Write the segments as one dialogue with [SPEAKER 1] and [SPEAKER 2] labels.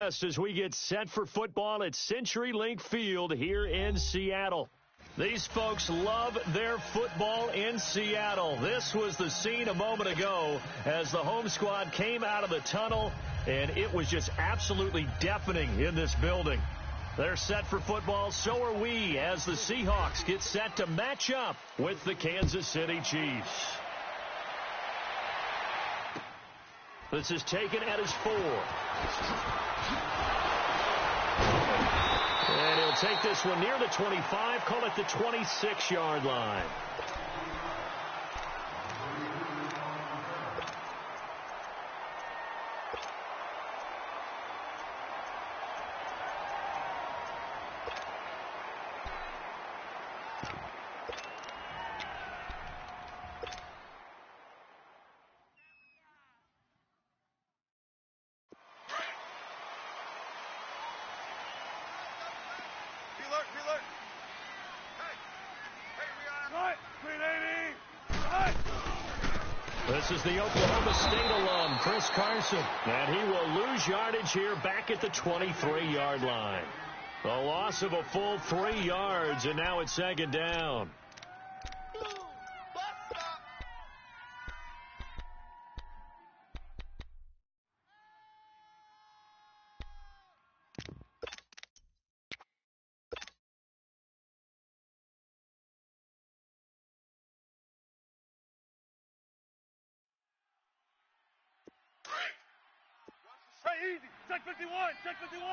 [SPEAKER 1] As we get set for football at CenturyLink Field here in Seattle. These folks love their football in Seattle. This was the scene a moment ago as the home squad came out of the tunnel, and it was just absolutely deafening in this building. They're set for football, so are we, as the Seahawks get set to match up with the Kansas City Chiefs. This is taken at his 4. And he'll take this one near the 25, call it the 26-yard line. This is the Oklahoma State alum, Chris Carson, and he will lose yardage here back at the 23-yard line. A loss of a full 3 yards, and now it's second down.
[SPEAKER 2] Easy. Check 51. Check 51.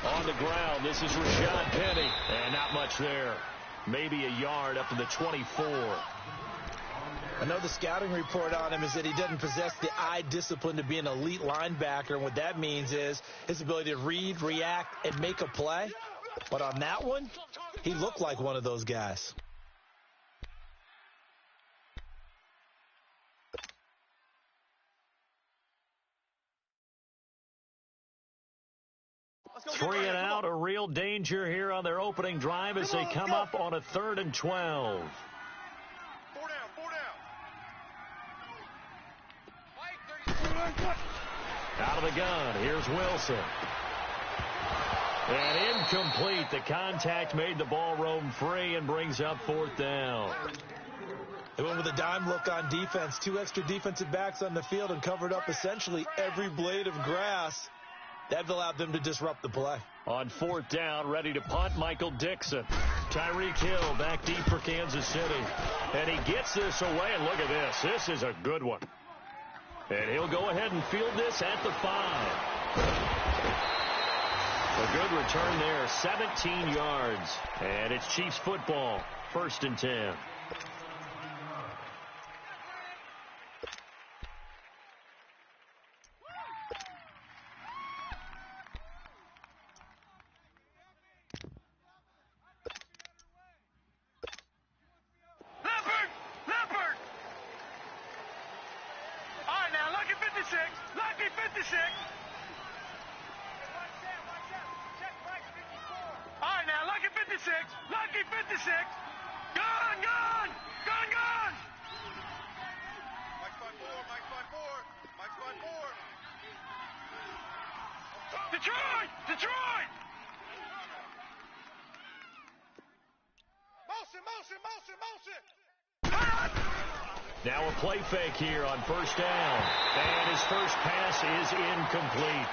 [SPEAKER 1] On the ground, this is Rashad Penny. And not much there. Maybe a yard up to the 24.
[SPEAKER 3] I know the scouting report on him is that he doesn't possess the eye discipline to be an elite linebacker. And what that means is his ability to read, react, and make a play. But on that one, he looked like one of those guys.
[SPEAKER 1] Three and out, a real danger here on their opening drive as they come up on a 3rd and 12.
[SPEAKER 2] 4 down.
[SPEAKER 1] Out of the gun, here's Wilson. And incomplete. The contact made the ball roam free and brings up 4th down.
[SPEAKER 3] They went with a dime look on defense. 2 extra defensive backs on the field and covered up essentially every blade of grass. That allowed them to disrupt the play.
[SPEAKER 1] On 4th down, ready to punt, Michael Dixon. Tyreek Hill back deep for Kansas City. And he gets this away, and look at this. This is a good one. And he'll go ahead and field this at the 5. A good return there, 17 yards. And it's Chiefs football, 1st and 10.
[SPEAKER 2] Detroit! Motion!
[SPEAKER 1] Now a play fake here on 1st down. And his first pass is incomplete.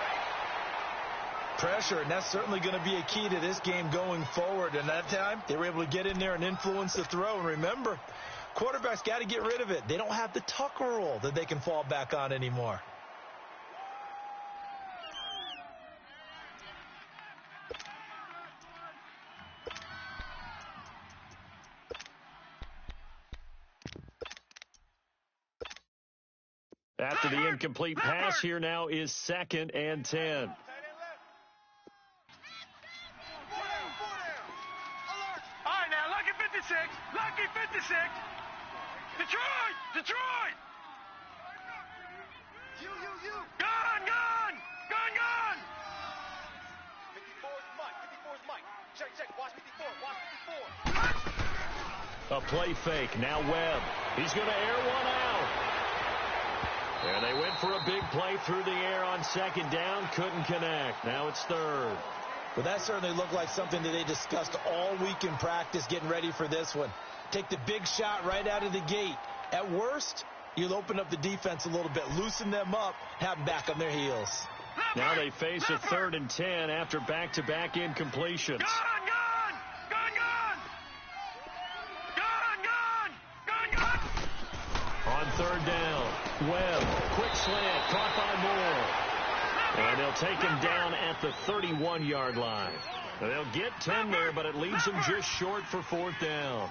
[SPEAKER 3] Pressure, and that's certainly going to be a key to this game going forward. And that time, they were able to get in there and influence the throw. And remember, quarterbacks got to get rid of it. They don't have the tuck rule that they can fall back on anymore.
[SPEAKER 1] After the incomplete pass, here now is 2nd and 10.
[SPEAKER 2] All right, now, lucky 56. Lucky 56. Detroit! You. Gun! 54 is Mike. Check. Watch 54.
[SPEAKER 1] A play fake. Now Webb. He's going to air one out. And they went for a big play through the air on second down. Couldn't connect. Now it's third.
[SPEAKER 3] Well, that certainly looked like something that they discussed all week in practice getting ready for this one. Take the big shot right out of the gate. At worst, you'll open up the defense a little bit, loosen them up, have them back on their heels.
[SPEAKER 1] Now they face a 3rd and 10 after back-to-back incompletions. On 3rd down, Webb, quick slant, caught by Moore. And they'll take him down at the 31-yard line. They'll get 10 there, but it leaves them just short for 4th down.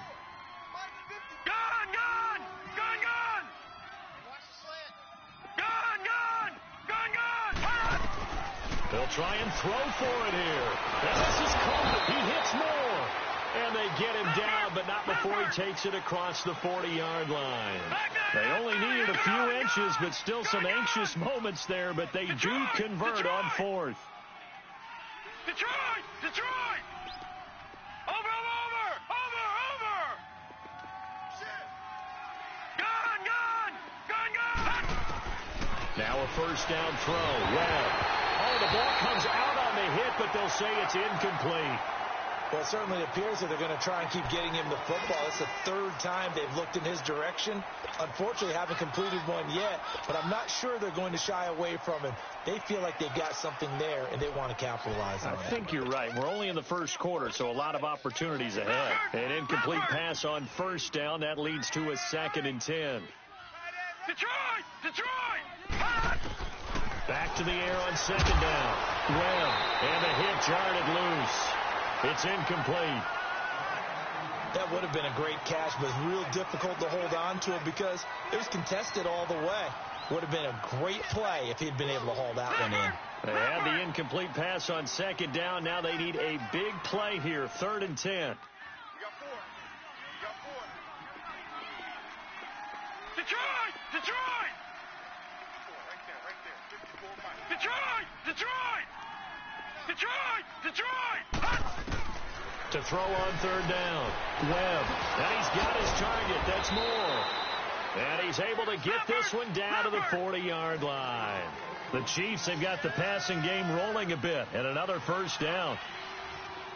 [SPEAKER 1] They'll try and throw for it here. And this is caught. He hits Moore. And they get him down, but not before he takes it across the 40-yard line. They only needed a few inches, but still some anxious moments there, but they do convert on 4th.
[SPEAKER 2] Detroit! Detroit! Over! Gun!
[SPEAKER 1] Now a 1st down throw. Webb. Oh, the ball comes out on the hit, but they'll say it's incomplete.
[SPEAKER 3] Well, it certainly appears that they're going to try and keep getting him the football. It's the 3rd time they've looked in his direction. Unfortunately, haven't completed one yet, but I'm not sure they're going to shy away from him. They feel like they've got something there, and they want to capitalize on it.
[SPEAKER 1] I think you're right. We're only in the 1st quarter, so a lot of opportunities ahead. An incomplete pass on 1st down. That leads to a 2nd and 10.
[SPEAKER 2] Detroit!
[SPEAKER 1] Back to the air on 2nd down. Webb, and the hit jarred loose. It's incomplete.
[SPEAKER 3] That would have been a great catch, but it's real difficult to hold on to it because it was contested all the way. Would have been a great play if he'd been able to haul that one in.
[SPEAKER 1] They had the incomplete pass on 2nd down. Now they need a big play here, 3rd and 10.
[SPEAKER 2] Detroit!
[SPEAKER 1] To throw on 3rd down. Webb. And he's got his target. That's Moore. And he's able to get this one down to the 40-yard line. The Chiefs have got the passing game rolling a bit. And another 1st down.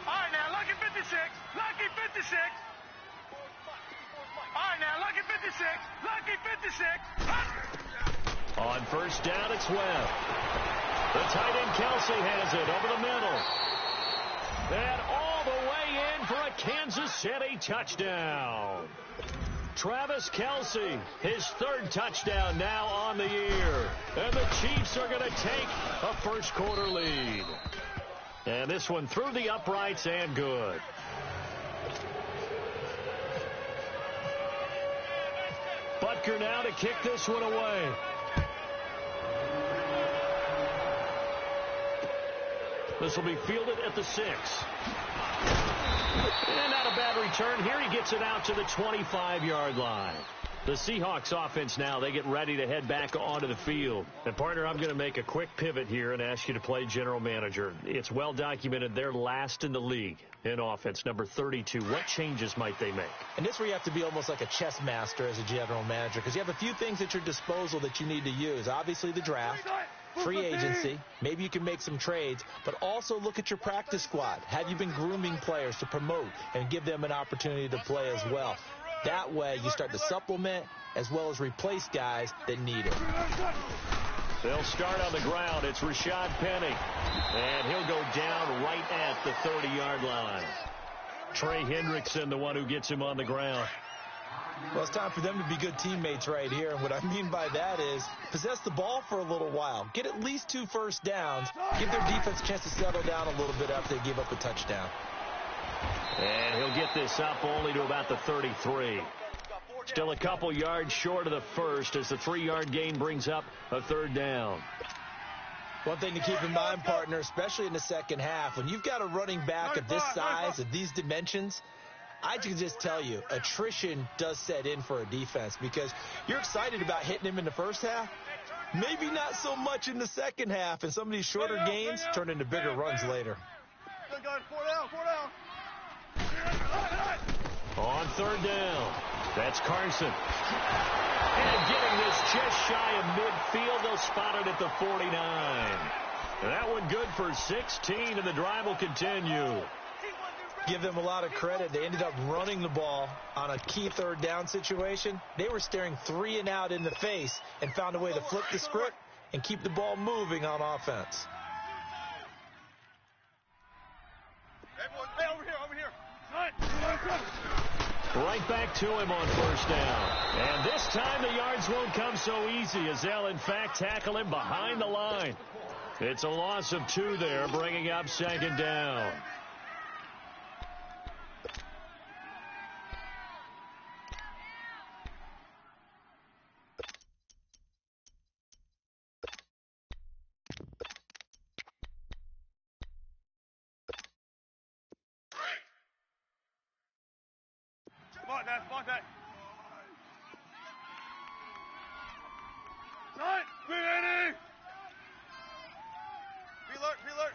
[SPEAKER 2] All right, now, lucky 56. Lucky 56. All right, now, lucky 56. Lucky 56.
[SPEAKER 1] On 1st down, it's Webb. The tight end Kelsey has it over the middle. And all the way in for a Kansas City touchdown. Travis Kelsey, his 3rd touchdown now on the year. And the Chiefs are going to take a 1st quarter lead. And this one through the uprights and good. Butker now to kick this one away. This will be fielded at the 6. And not a bad return. Here he gets it out to the 25-yard line. The Seahawks offense now, they get ready to head back onto the field. And, partner, I'm going to make a quick pivot here and ask you to play general manager. It's well documented they're last in the league in offense, number 32. What changes might they make?
[SPEAKER 3] And this is where you have to be almost like a chess master as a general manager because you have a few things at your disposal that you need to use. Obviously, the draft. Free agency, maybe you can make some trades, but also look at your practice squad. Have you been grooming players to promote and give them an opportunity to play as well? That way, you start to supplement as well as replace guys that need it.
[SPEAKER 1] They'll start on the ground. It's Rashad Penny, and he'll go down right at the 30-yard line. Trey Hendrickson, the one who gets him on the ground.
[SPEAKER 3] Well, it's time for them to be good teammates right here. And what I mean by that is possess the ball for a little while. Get at least 2 1st downs. Give their defense a chance to settle down a little bit after they give up a touchdown.
[SPEAKER 1] And he'll get this up only to about the 33. Still a couple yards short of the 1st as the 3-yard gain brings up a 3rd down.
[SPEAKER 3] One thing to keep in mind, partner, especially in the second half, when you've got a running back of this size, of these dimensions, I can just tell you, attrition does set in for a defense because you're excited about hitting him in the first half. Maybe not so much in the second half, and some of these shorter gains turn into bigger runs later.
[SPEAKER 1] On third down, that's Carson. And getting this just shy of midfield, they'll spot it at the 49. That one good for 16, and the drive will continue.
[SPEAKER 3] Give them a lot of credit. They ended up running the ball on a key third down situation. They were staring 3 and out in the face and found a way to flip the script and keep the ball moving on offense.
[SPEAKER 2] Hey, over here.
[SPEAKER 1] Right back to him on first down. And this time the yards won't come so easy as they'll, in fact, tackle him behind the line. It's a loss of 2 there, bringing up second down.
[SPEAKER 2] Spot that. Nine, be ready. Reload.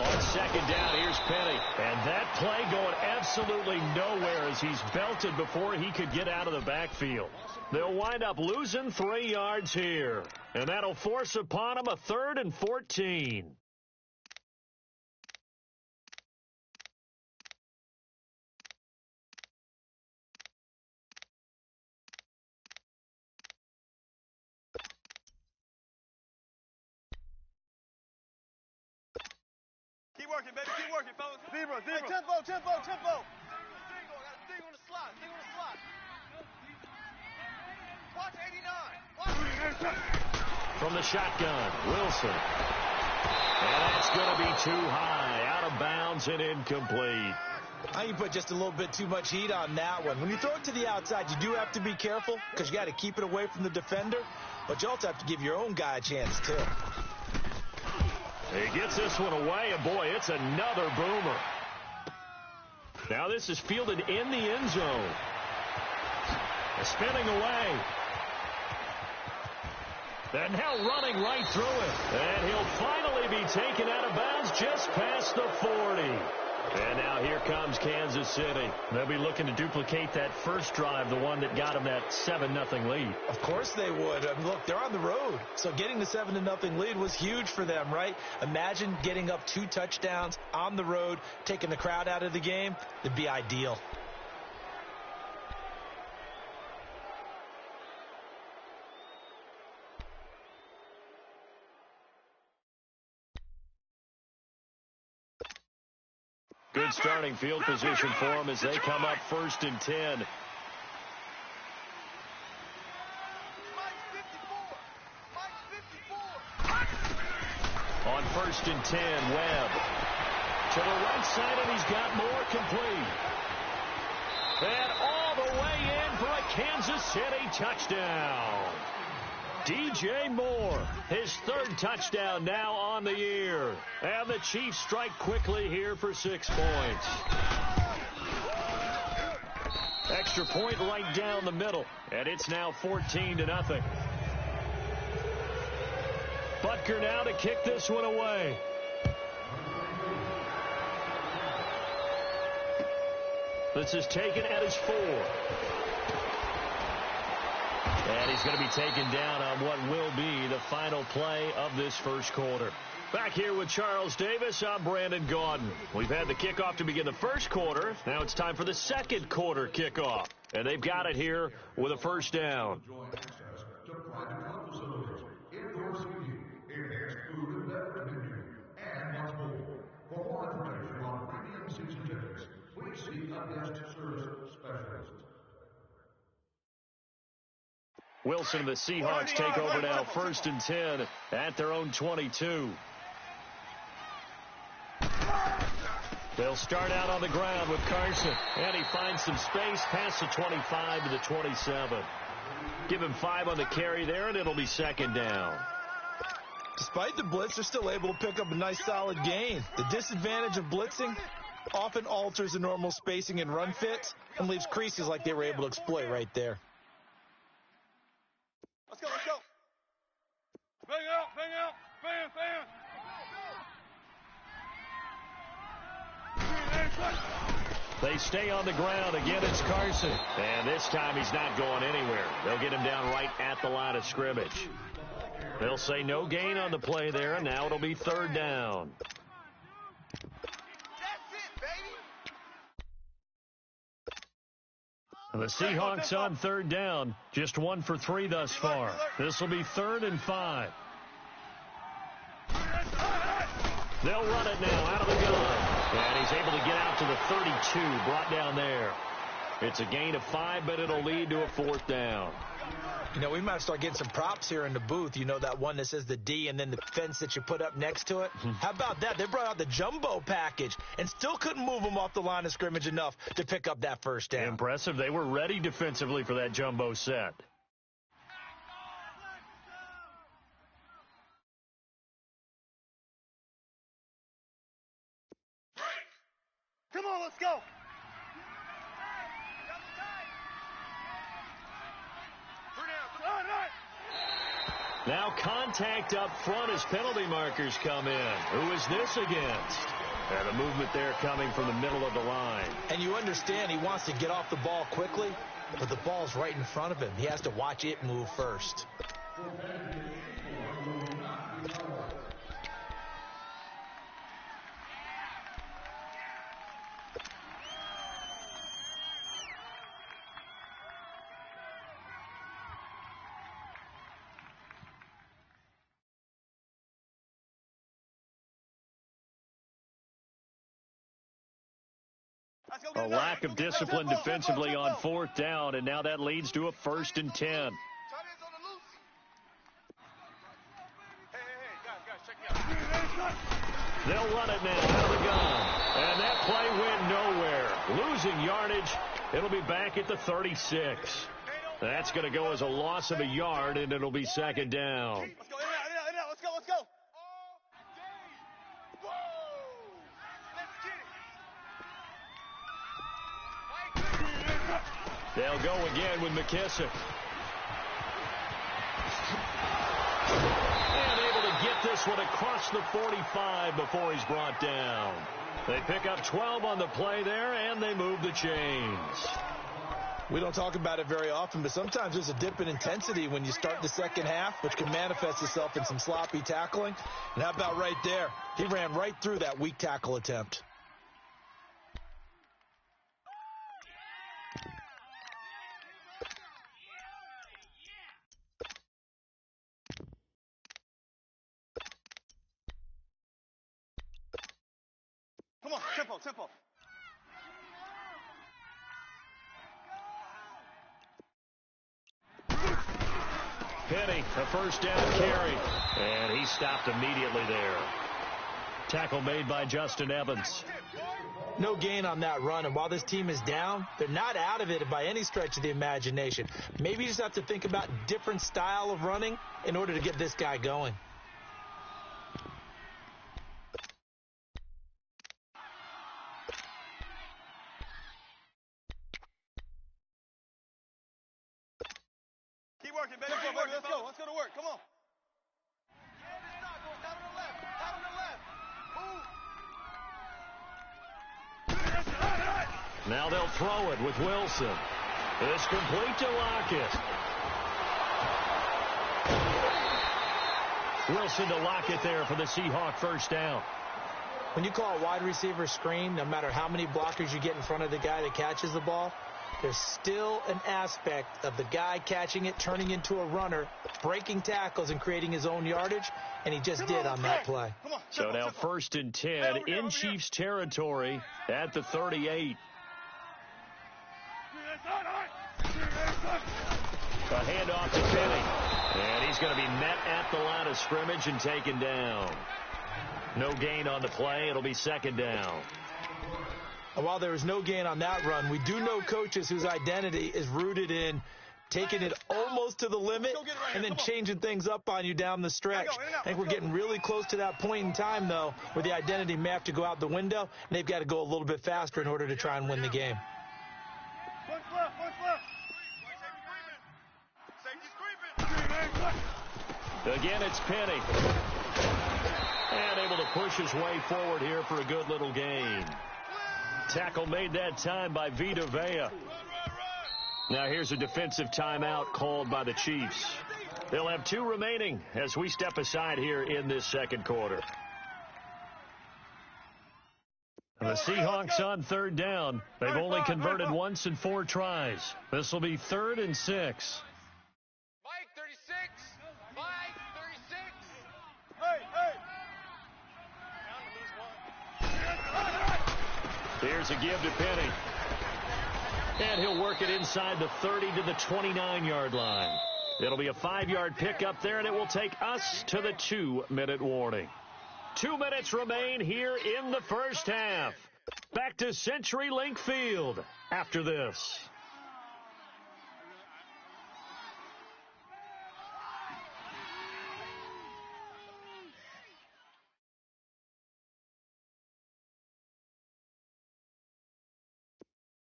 [SPEAKER 1] On second down, here's Penny. And that play going absolutely nowhere as he's belted before he could get out of the backfield. They'll wind up losing 3 yards here. And that'll force upon him a 3rd and 14.
[SPEAKER 2] Keep working, baby. Keep working, fellas. Zebra. Hey, tempo. Got a dig on the slot. Watch 89.
[SPEAKER 1] From the shotgun, Wilson. And that's going to be too high, out of bounds and incomplete.
[SPEAKER 3] I think you put just a little bit too much heat on that one. When you throw it to the outside, you do have to be careful because you got to keep it away from the defender, but you also have to give your own guy a chance too.
[SPEAKER 1] He gets this one away, and boy, it's another boomer. Now this is fielded in the end zone. Spinning away. And now running right through it. And he'll finally be taken out of bounds just past the 40. And now here comes Kansas City. They'll be looking to duplicate that first drive, the one that got them that 7-0 lead.
[SPEAKER 3] Of course they would. I mean, look, they're on the road. So getting the 7-0 lead was huge for them, right? Imagine getting up 2 touchdowns on the road, taking the crowd out of the game. It'd be ideal.
[SPEAKER 1] Good starting field position for them as they come up 1st and 10. On 1st and 10, Webb. To the right side, and he's got more complete. And all the way in for a Kansas City touchdown. DJ Moore, his 3rd touchdown now on the year. And the Chiefs strike quickly here for 6 points. Extra point right down the middle. And it's now 14-0. Butker now to kick this one away. This is taken at his 4. And he's going to be taken down on what will be the final play of this first quarter. Back here with Charles Davis, I'm Brandon Gaudin. We've had the kickoff to begin the first quarter. Now it's time for the second quarter kickoff. And they've got it here with a first down. Wilson and the Seahawks take over now 1st and 10 at their own 22. They'll start out on the ground with Carson, and he finds some space past the 25 to the 27. Give him 5 on the carry there, and it'll be 2nd down.
[SPEAKER 3] Despite the blitz, they're still able to pick up a nice solid gain. The disadvantage of blitzing often alters the normal spacing and run fits and leaves creases like they were able to exploit right there.
[SPEAKER 2] Let's go. Bang out. Fan.
[SPEAKER 1] They stay on the ground. Again, it's Carson. And this time he's not going anywhere. They'll get him down right at the line of scrimmage. They'll say no gain on the play there, and now it'll be third down. The Seahawks on third down, just 1 for 3 thus far. This will be 3rd and 5. They'll run it now out of the gun. And he's able to get out to the 32, brought down there. It's a gain of 5, but it'll lead to a 4th down.
[SPEAKER 3] You know, we might start getting some props here in the booth. You know, that one that says the D and then the fence that you put up next to it? How about that? They brought out the jumbo package and still couldn't move them off the line of scrimmage enough to pick up that first down.
[SPEAKER 1] Impressive. They were ready defensively for that jumbo set.
[SPEAKER 2] Come on, let's go.
[SPEAKER 1] Now contact up front as penalty markers come in. Who is this against? And a movement there coming from the middle of the line.
[SPEAKER 3] And you understand he wants to get off the ball quickly, but the ball's right in front of him. He has to watch it move first.
[SPEAKER 1] A lack of discipline defensively on 4th down, and now that leads to a 1st and 10. They'll run it now out of the gun. And that play went nowhere. Losing yardage. It'll be back at the 36. That's going to go as a loss of a yard, and it'll be 2nd down.
[SPEAKER 2] Let's go, let's go, let's go.
[SPEAKER 1] They'll go again with McKissick. And able to get this one across the 45 before he's brought down. They pick up 12 on the play there, and they move the chains.
[SPEAKER 3] We don't talk about it very often, but sometimes there's a dip in intensity when you start the second half, which can manifest itself in some sloppy tackling. And how about right there? He ran right through that weak tackle attempt.
[SPEAKER 2] Come on, tempo.
[SPEAKER 1] Penny, a 1st down carry. And he stopped immediately there. Tackle made by Justin Evans.
[SPEAKER 3] No gain on that run, and while this team is down, they're not out of it by any stretch of the imagination. Maybe you just have to think about different style of running in order to get this guy going.
[SPEAKER 2] Keep working, baby. Let's go to work. Come on.
[SPEAKER 1] Now they'll throw it with Wilson. It's complete to Lockett. Wilson to Lockett there for the Seahawk 1st down.
[SPEAKER 3] When you call a wide receiver screen, no matter how many blockers you get in front of the guy that catches the ball, there's still an aspect of the guy catching it, turning into a runner, breaking tackles and creating his own yardage, and he just did on that play.
[SPEAKER 1] So now 1st and 10 in Chiefs territory at the 38. A handoff to Penny. And he's going to be met at the line of scrimmage and taken down. No gain on the play. It'll be 2nd down.
[SPEAKER 3] And while there is no gain on that run, we do know coaches whose identity is rooted in taking it almost to the limit and then changing things up on you down the stretch. I think we're getting really close to that point in time, though, where the identity may have to go out the window, and they've got to go a little bit faster in order to try and win the game.
[SPEAKER 1] Again, it's Penny. And able to push his way forward here for a good little gain. Tackle made that time by Vita Vea. Now here's a defensive timeout called by the Chiefs. They'll have 2 remaining as we step aside here in this second quarter. The Seahawks on 3rd down. They've only converted once in 4 tries. This will be 3rd and 6.
[SPEAKER 2] Mike, 36. Mike, 36. Hey.
[SPEAKER 1] Here's a give to Penny. And he'll work it inside the 30 to the 29-yard line. It'll be a 5-yard pickup there, and it will take us to the 2-minute warning. 2 minutes remain here in the first half. Back to CenturyLink Field after this.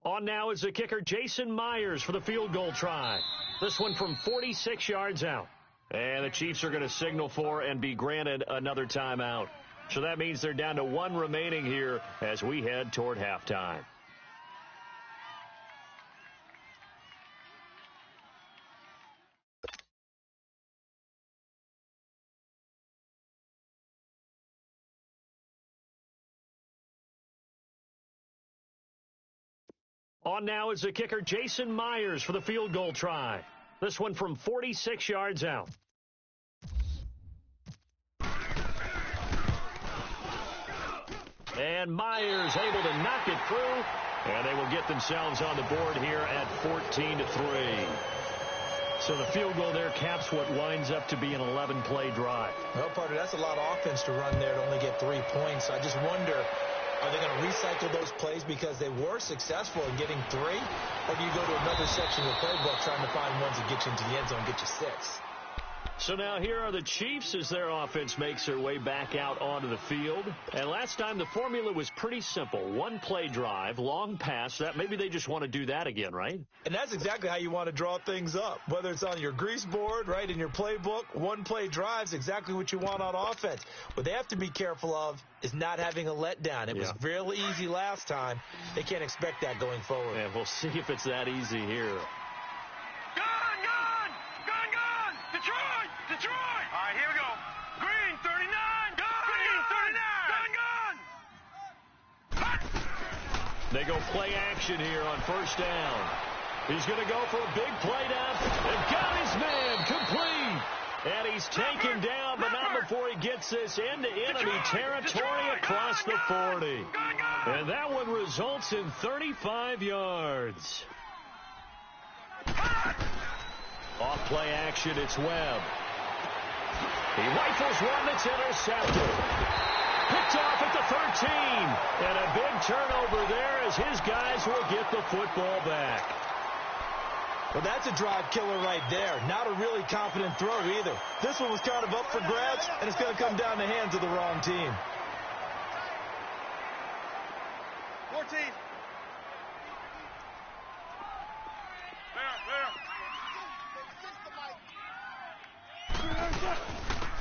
[SPEAKER 1] On now is the kicker, Jason Myers, for the field goal try. This one from 46 yards out. And the Chiefs are going to signal for and be granted another timeout. So that means they're down to 1 remaining here as we head toward halftime. On now is the kicker, Jason Myers, for the field goal try. This one from 46 yards out. And Myers able to knock it through, and they will get themselves on the board here at 14-3. So the field goal there caps what winds up to be an 11-play drive.
[SPEAKER 3] Well, partner, that's a lot of offense to run there to only get 3 points. I just wonder, are they going to recycle those plays because they were successful in getting 3? Or do you go to another section of the playbook trying to find ones that get you into the end zone and get you 6?
[SPEAKER 1] So now here are the Chiefs as their offense makes their way back out onto the field. And last time the formula was pretty simple. 1-play drive, long pass. That maybe they just want to do that again, right?
[SPEAKER 3] And that's exactly how you want to draw things up. Whether it's on your grease board, right, in your playbook, 1-play drive's exactly what you want on offense. What they have to be careful of is not having a letdown. It was really easy last time. They can't expect that going forward.
[SPEAKER 1] And we'll see if it's that easy here.
[SPEAKER 2] Detroit! All right, here we go. Green, 39. Green, 39.
[SPEAKER 1] They go play action here on 1st down. He's going to go for a big play down. They've got his man complete. And he's taken down, but not before he gets this into enemy territory across the 40. And that one results in 35 yards. Off play action, it's Webb. He rifles one that's intercepted. Picked off at the 13. And a big turnover there as his guys will get the football back.
[SPEAKER 3] Well, that's a drive killer right there. Not a really confident throw either. This one was kind of up for grabs, and it's going to come down the hands of the wrong team.
[SPEAKER 2] 14.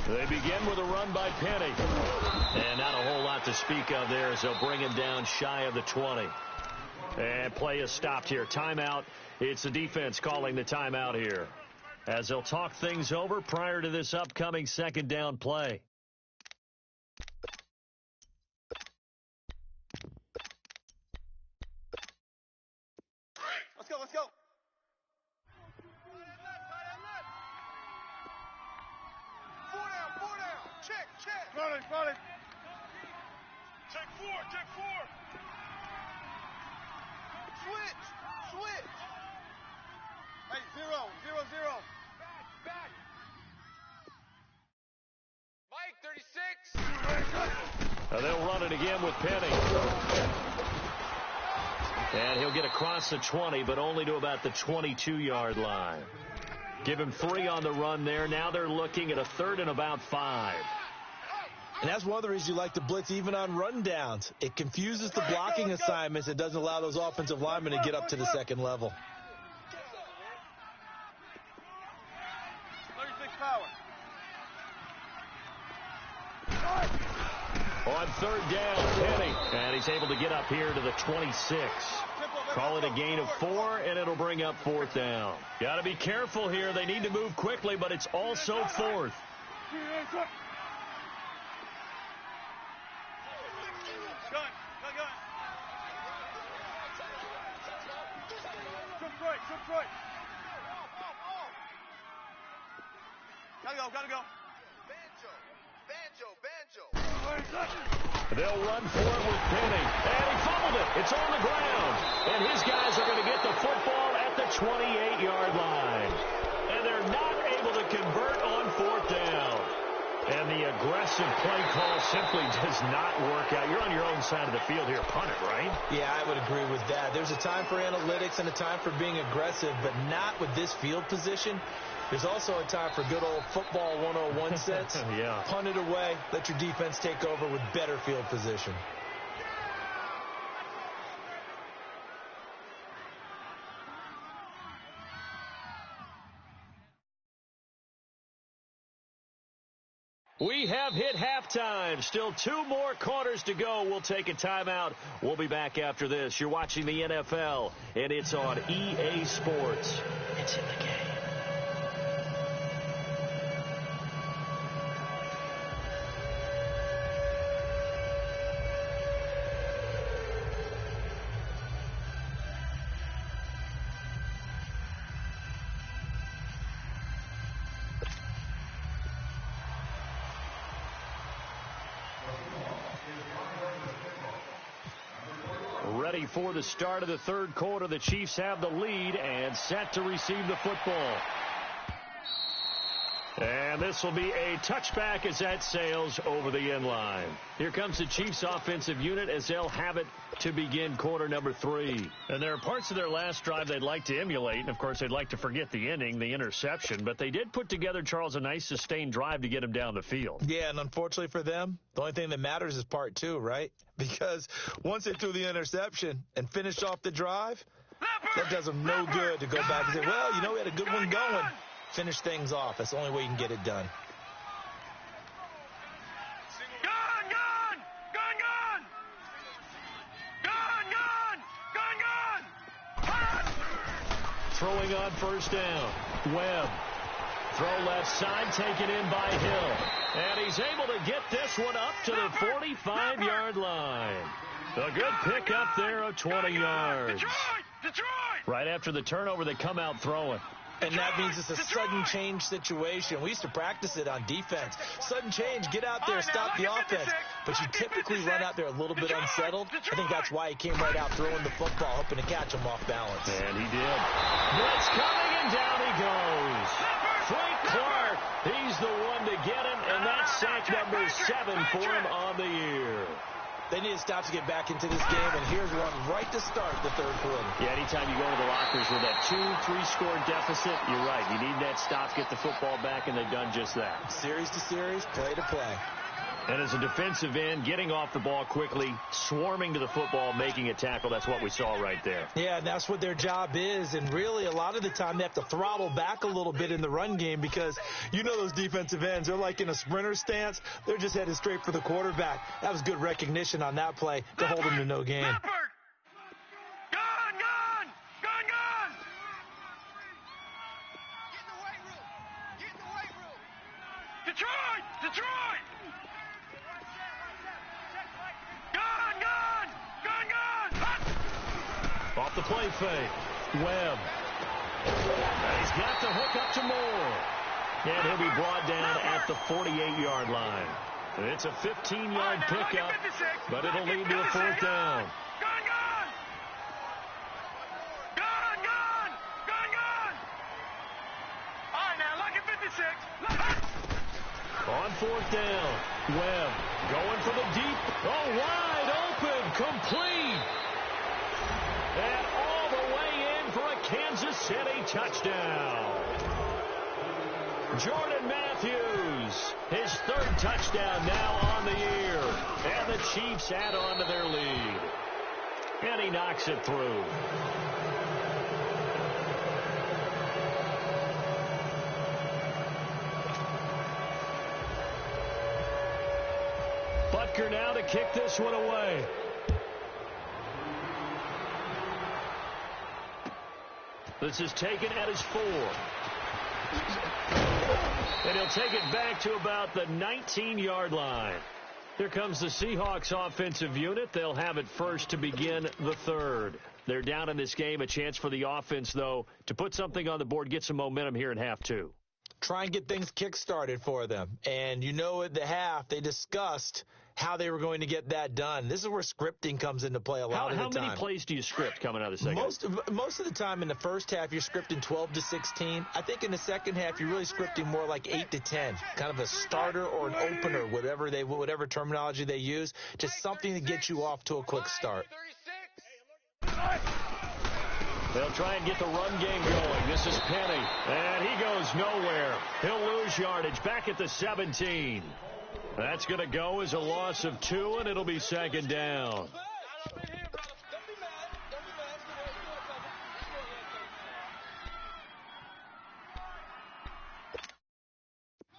[SPEAKER 1] They begin with a run by Penny. And not a whole lot to speak of there as they'll bring him down shy of the 20. And play is stopped here. Timeout. It's the defense calling the timeout here as they'll talk things over prior to this upcoming 2nd down play.
[SPEAKER 2] Let's go, let's go. Four down. Check. Running. Check four. Switch. Hey, 0. Back. Mike, 36.
[SPEAKER 1] They'll run it again with Penny. And he'll get across the 20, but only to about the 22-yard line. Give him 3 on the run there. Now they're looking at a 3rd and about 5.
[SPEAKER 3] And that's one of the reasons you like to blitz even on rundowns. It confuses the blocking assignments. It doesn't allow those offensive linemen to get up to the 2nd level.
[SPEAKER 2] 36 power.
[SPEAKER 1] On third down, Penny. And he's able to get up here to the 26. Call it a gain of 4, and it'll bring up fourth down. Got to be careful here. They need to move quickly, but it's also fourth.
[SPEAKER 2] Gotta go.
[SPEAKER 1] They'll run for it with Penny. And he fumbled it. It's on the ground. And his guys are going to get the football at the 28-yard line. And they're not able to convert on fourth down. And the aggressive play call simply does not work out. You're on your own side of the field here. Punt it, right?
[SPEAKER 3] Yeah, I would agree with that. There's a time for analytics and a time for being aggressive, but not with this field position. There's also a time for good old football 101 sets.
[SPEAKER 1] Yeah.
[SPEAKER 3] Punt it away. Let your defense take over with better field position.
[SPEAKER 1] We have hit halftime. Still 2 more quarters to go. We'll take a timeout. We'll be back after this. You're watching the NFL, and it's on EA Sports. It's in the game. Ready for the start of the third quarter. The Chiefs have the lead and set to receive the football. And this will be a touchback as that sails over the end line. Here comes the Chiefs offensive unit as they'll have it to begin quarter number 3. And there are parts of their last drive they'd like to emulate. And, of course, they'd like to forget the ending, the interception. But they did put together, Charles, a nice sustained drive to get him down the field.
[SPEAKER 3] Yeah, and unfortunately for them, the only thing that matters is part 2, right? Because once they threw the interception and finished off the drive, that does them no good to go back and say, well, you know, we had a good one going. Finish things off. That's the only way you can get it done.
[SPEAKER 1] Throwing on first down. Webb. Throw left side, taken in by Hill. And he's able to get this one up to the 45-yard line. A good pick up there of 20 yards.
[SPEAKER 2] Detroit!
[SPEAKER 1] Right after the turnover, they come out throwing.
[SPEAKER 3] And that means it's a sudden change situation. We used to practice it on defense. Sudden change, get out there, stop the offense. But you typically run out there a little bit unsettled. I think that's why he came right out throwing the football, hoping to catch him off balance.
[SPEAKER 1] And he did. Blitz coming, and down he goes. Frank Clark, he's the one to get him, and that's sack number 7 for him on the year.
[SPEAKER 3] They need to stop to get back into this game, and here's one right to start the third quarter.
[SPEAKER 1] Yeah, anytime you go into the lockers with that 2-3-score deficit, you're right. You need that stop, get the football back, and they've done just that.
[SPEAKER 3] Series to series, play to play.
[SPEAKER 1] And as a defensive end, getting off the ball quickly, swarming to the football, making a tackle, that's what we saw right there.
[SPEAKER 3] Yeah, and that's what their job is. And really, a lot of the time, they have to throttle back a little bit in the run game because you know those defensive ends, they're like in a sprinter stance. They're just headed straight for the quarterback. That was good recognition on that play to hold him to no gain.
[SPEAKER 2] Detroit!
[SPEAKER 1] Off the play fake. Webb. And he's got the hook up to Moore. And he'll be brought down at the 48-yard line. It's a 15-yard pickup, but it'll lead to a fourth down.
[SPEAKER 2] All right, now, look at 56.
[SPEAKER 1] On fourth down, Webb going for the deep. Oh, wide open, complete. And all the way in for a Kansas City touchdown. Jordan Matthews, his 3rd touchdown now on the year. And the Chiefs add on to their lead. And he knocks it through. Butker now to kick this one away. This is taken at his 4. And he'll take it back to about the 19-yard line. Here comes the Seahawks offensive unit. They'll have it first to begin the third. They're down in this game. A chance for the offense, though, to put something on the board, get some momentum here in half 2.
[SPEAKER 3] Try and get things kick-started for them. And you know at the half, they discussed how they were going to get that done. This is where scripting comes into play a lot of the time.
[SPEAKER 1] How many plays do you script coming out of the second?
[SPEAKER 3] Most of the time in the first half, you're scripting 12 to 16. I think in the second half, you're really scripting more like 8 to 10, kind of a starter or an opener, whatever terminology they use, just something to get you off to a quick start.
[SPEAKER 1] They'll try and get the run game going. This is Penny, and he goes nowhere. He'll lose yardage back at the 17. That's going to go as a loss of 2, and it'll be second down.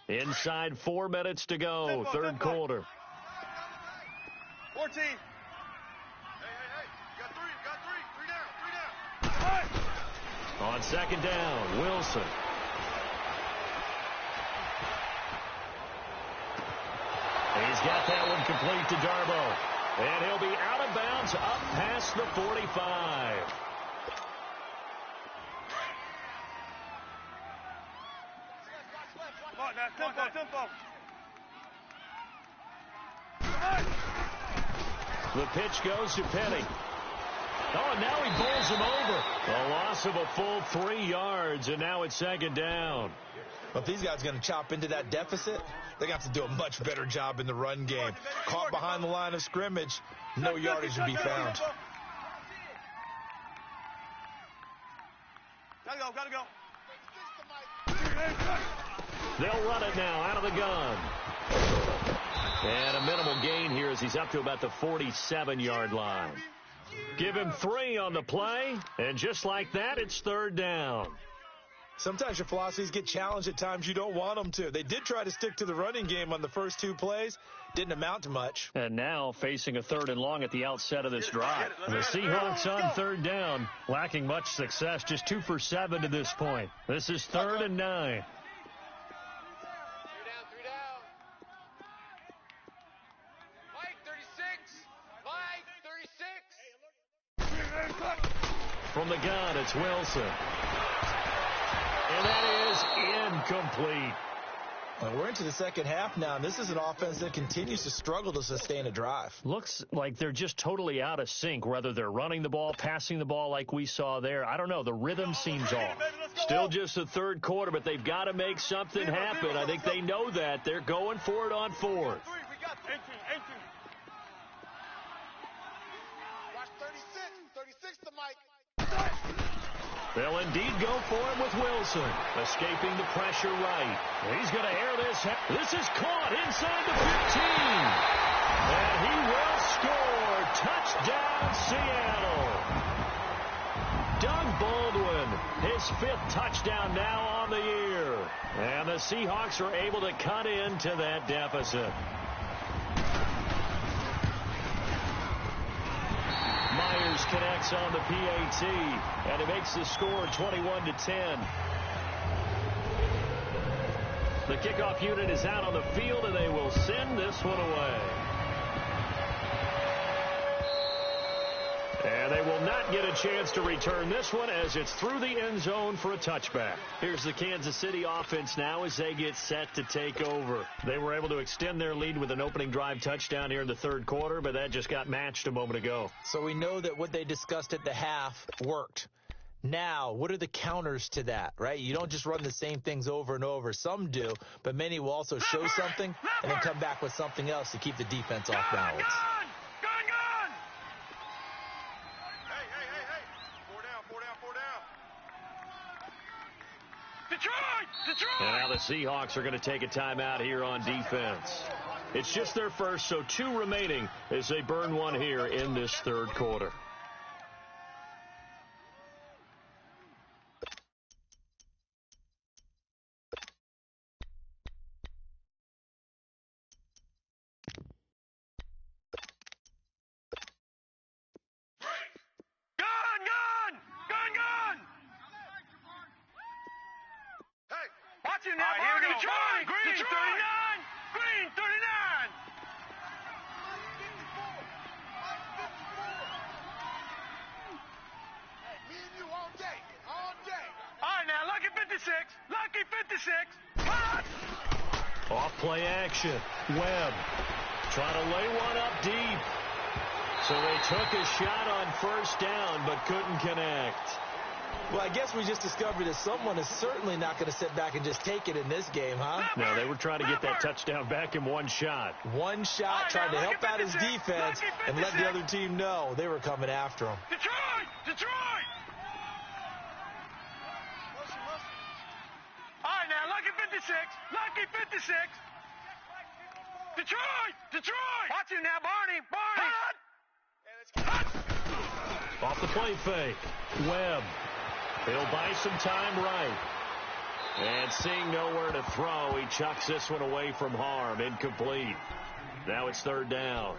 [SPEAKER 1] Inside 4 minutes to go, third quarter.
[SPEAKER 2] 14. Hey, got three down.
[SPEAKER 1] On second down, Wilson. He's got that one complete to Darbo. And he'll be out of bounds up past the 45.
[SPEAKER 2] Come on, now, tempo.
[SPEAKER 1] The pitch goes to Penny. Oh, and now he bowls him over. A loss of a full 3 yards, and now it's second down.
[SPEAKER 3] Well, if these guys are going to chop into that deficit, they're going to have to do a much better job in the run game. Caught behind the line of scrimmage, no yardage to be found.
[SPEAKER 2] Gotta go.
[SPEAKER 1] They'll run it now out of the gun. And a minimal gain here as he's up to about the 47-yard line. Give him 3 on the play, and just like that, it's third down.
[SPEAKER 3] Sometimes your philosophies get challenged at times you don't want them to. They did try to stick to the running game on the first 2 plays. Didn't amount to much.
[SPEAKER 1] And now facing a 3rd and long at the outset of this drive. The Seahawks on third down, lacking much success, just 2 for 7 to this point. This is 3rd and 9. From the gun, it's Wilson. And that is incomplete.
[SPEAKER 3] Well, we're into the second half now, and this is an offense that continues to struggle to sustain a drive.
[SPEAKER 1] Looks like they're just totally out of sync, whether they're running the ball, passing the ball like we saw there. I don't know. The rhythm seems off. Still just the third quarter, but they've got to make something happen. I think they know that. They're going for it on 4th.
[SPEAKER 2] Watch 36 to Mike.
[SPEAKER 1] They'll indeed go for it with Wilson. Escaping the pressure right. He's going to air this. This is caught inside the 15. And he will score. Touchdown, Seattle. Doug Baldwin, his 5th touchdown now on the year. And the Seahawks are able to cut into that deficit. Myers connects on the PAT, and it makes the score 21-10. The kickoff unit is out on the field, and they will send this one away. And they will not get a chance to return this one as it's through the end zone for a touchback. Here's the Kansas City offense now as they get set to take over. They were able to extend their lead with an opening drive touchdown here in the third quarter, but that just got matched a moment ago.
[SPEAKER 3] So we know that what they discussed at the half worked. Now, what are the counters to that, right? You don't just run the same things over and over. Some do, but many will also show something and then come back with something else to keep the defense off balance.
[SPEAKER 1] And now the Seahawks are going to take a timeout here on defense. It's just their first, so 2 remaining as they burn one here in this third quarter.
[SPEAKER 2] you now, Barney. Detroit. Green, 39. Green, 39. Me and you all day. All day. All right, now, Lucky 56. Lucky 56.
[SPEAKER 1] Off play action. Webb trying to lay one up deep. So they took a shot on first down, but couldn't connect.
[SPEAKER 3] Well, I guess we just discovered that someone is certainly not going to sit back and just take it in this game, huh?
[SPEAKER 1] No, they were trying to get that touchdown back in one shot.
[SPEAKER 3] One shot, trying to help out his defense and let the other team know they were coming after him.
[SPEAKER 2] Detroit! Detroit! All right, now, Lucky 56. Lucky 56. Detroit! Detroit! Watch it now, Barney. Barney!
[SPEAKER 1] Off the play fake. Webb. He'll buy some time right. And seeing nowhere to throw, he chucks this one away from harm. Incomplete. Now it's third down.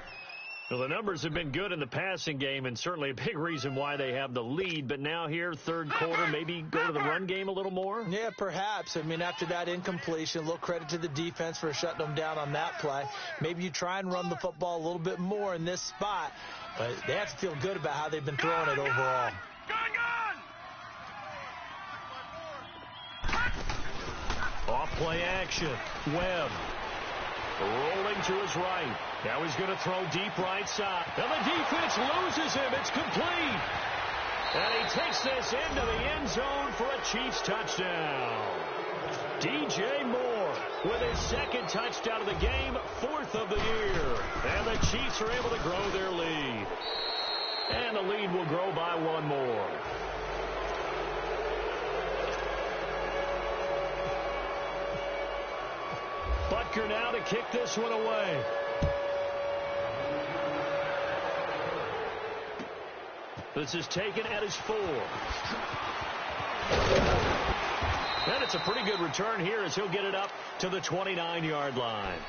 [SPEAKER 1] Well, the numbers have been good in the passing game, and certainly a big reason why they have the lead. But now here, third quarter, maybe go to the run game a little more?
[SPEAKER 3] Yeah, perhaps. I mean, after that incompletion, a little credit to the defense for shutting them down on that play. Maybe you try and run the football a little bit more in this spot. But they have to feel good about how they've been throwing it overall.
[SPEAKER 1] Off play action. Webb rolling to his right. Now he's going to throw deep right side. And the defense loses him. It's complete. And he takes this into the end zone for a Chiefs touchdown. DJ Moore with his second touchdown of the game, fourth of the year. And the Chiefs are able to grow their lead. And the lead will grow by one more. Butker now to kick this one away. This is taken at his 4. And it's a pretty good return here as he'll get it up to the 29-yard line.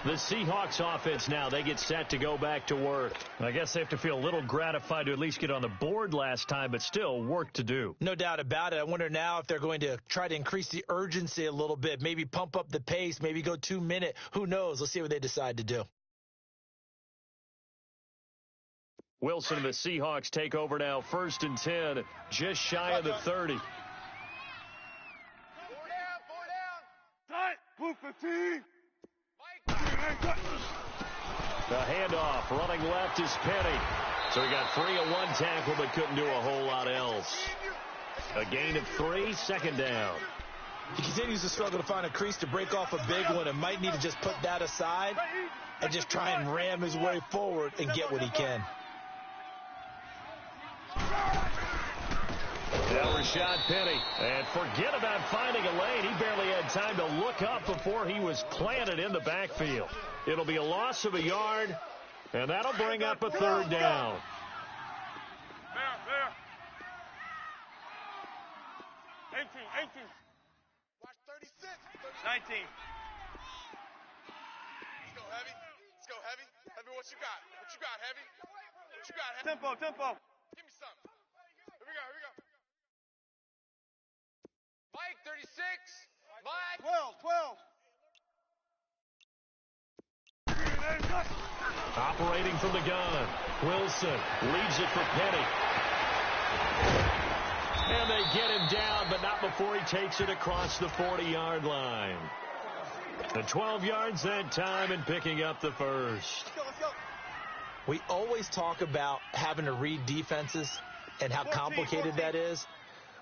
[SPEAKER 1] The Seahawks offense now, they get set to go back to work. I guess they have to feel a little gratified to at least get on the board last time, but still work to do.
[SPEAKER 3] No doubt about it. I wonder now if they're going to try to increase the urgency a little bit, maybe pump up the pace, maybe go 2-minute. Who knows? Let's see what they decide to do.
[SPEAKER 1] Wilson and the Seahawks take over now, 1st and 10, just shy of the 30.
[SPEAKER 2] Blue 15.
[SPEAKER 1] The handoff, running left is Penny. So he got 3 on one tackle, but couldn't do a whole lot else. A gain of 3, second down.
[SPEAKER 3] He continues to struggle to find a crease to break off a big one and might need to just put that aside and just try and ram his way forward and get what he can.
[SPEAKER 1] Now Rashad Penny. And forget about finding a lane. He barely had time to look up before he was planted in the backfield. It'll be a loss of a yard, and that'll bring up a third down.
[SPEAKER 2] There. 18. Watch 36. 19. Let's go, Heavy. Heavy, what you got? Heavy? What you got, Heavy? Tempo. Give me some. Here we go. Mike, 36. Mike. 12.
[SPEAKER 1] Operating from the gun. Wilson leaves it for Penny. And they get him down, but not before he takes it across the 40-yard line. The 12 yards that time and picking up the first.
[SPEAKER 2] Let's go.
[SPEAKER 3] We always talk about having to read defenses and how complicated that is.